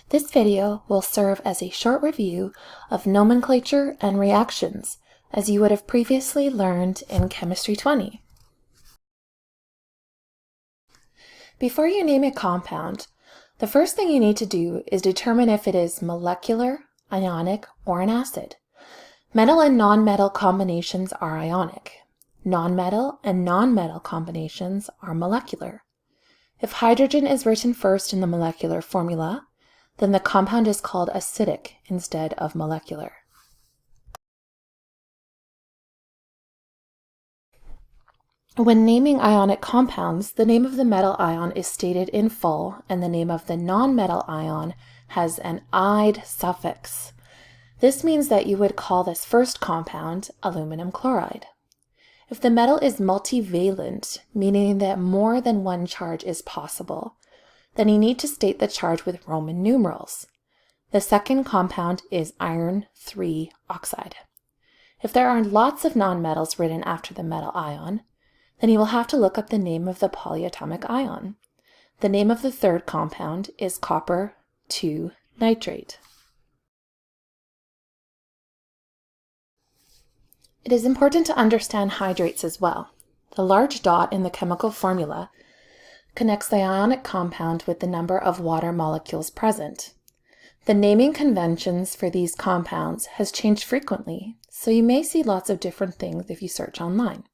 This video will serve as a short review of nomenclature and reactions, as you would have previously learned in Chemistry 20. Before you name a compound, the first thing you need to do is determine if it is molecular, ionic, or an acid. Metal and nonmetal combinations are ionic. Nonmetal and nonmetal combinations are molecular. If hydrogen is written first in the molecular formula, then the compound is called acidic instead of molecular. When naming ionic compounds, the name of the metal ion is stated in full, and the name of the nonmetal ion has an "ide" suffix. This means that you would call this first compound aluminum chloride. If the metal is multivalent, meaning that more than one charge is possible, then you need to state the charge with Roman numerals. The second compound is iron 3 oxide. If there are lots of nonmetals written after the metal ion, then you will have to look up the name of the polyatomic ion. The name of the third compound is copper 2 nitrate. It is important to understand hydrates as well. The large dot in the chemical formula connects the ionic compound with the number of water molecules present. The naming conventions for these compounds has changed frequently, so you may see lots of different things if you search online.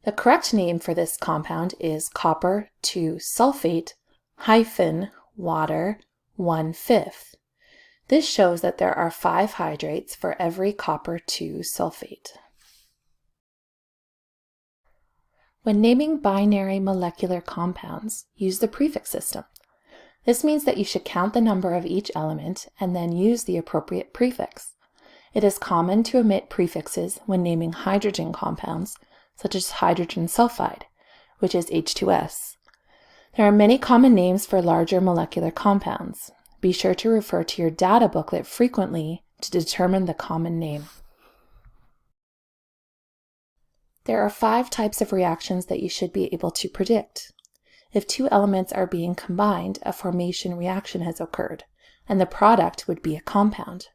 The correct name for this compound is copper 2 sulfate water 1/5. This shows that there are 5 hydrates for every copper 2 sulfate. When naming binary molecular compounds, use the prefix system. This means that you should count the number of each element and then use the appropriate prefix. It is common to omit prefixes when naming hydrogen compounds, such as hydrogen sulfide, which is H2S. There are many common names for larger molecular compounds. Be sure to refer to your data booklet frequently to determine the common name. There are 5 types of reactions that you should be able to predict. If 2 elements are being combined, a formation reaction has occurred, and the product would be a compound.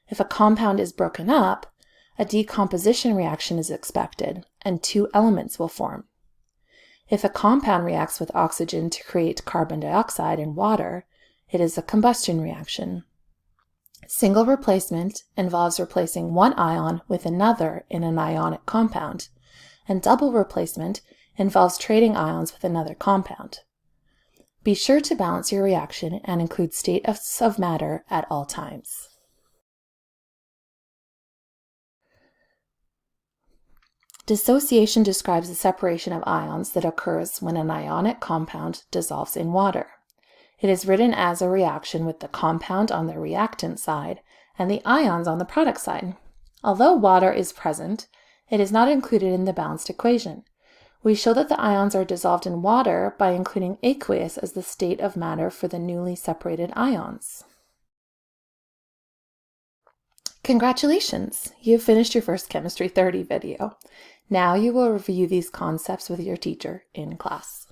If a compound is broken up, a decomposition reaction is expected, and 2 elements will form. If a compound reacts with oxygen to create carbon dioxide and water, it is a combustion reaction. Single replacement involves replacing one ion with another in an ionic compound, and double replacement involves trading ions with another compound. Be sure to balance your reaction and include states of matter at all times. Dissociation describes the separation of ions that occurs when an ionic compound dissolves in water. It is written as a reaction with the compound on the reactant side and the ions on the product side. Although water is present, it is not included in the balanced equation. We show that the ions are dissolved in water by including aqueous as the state of matter for the newly separated ions. Congratulations! You have finished your first Chemistry 30 video. Now you will review these concepts with your teacher in class.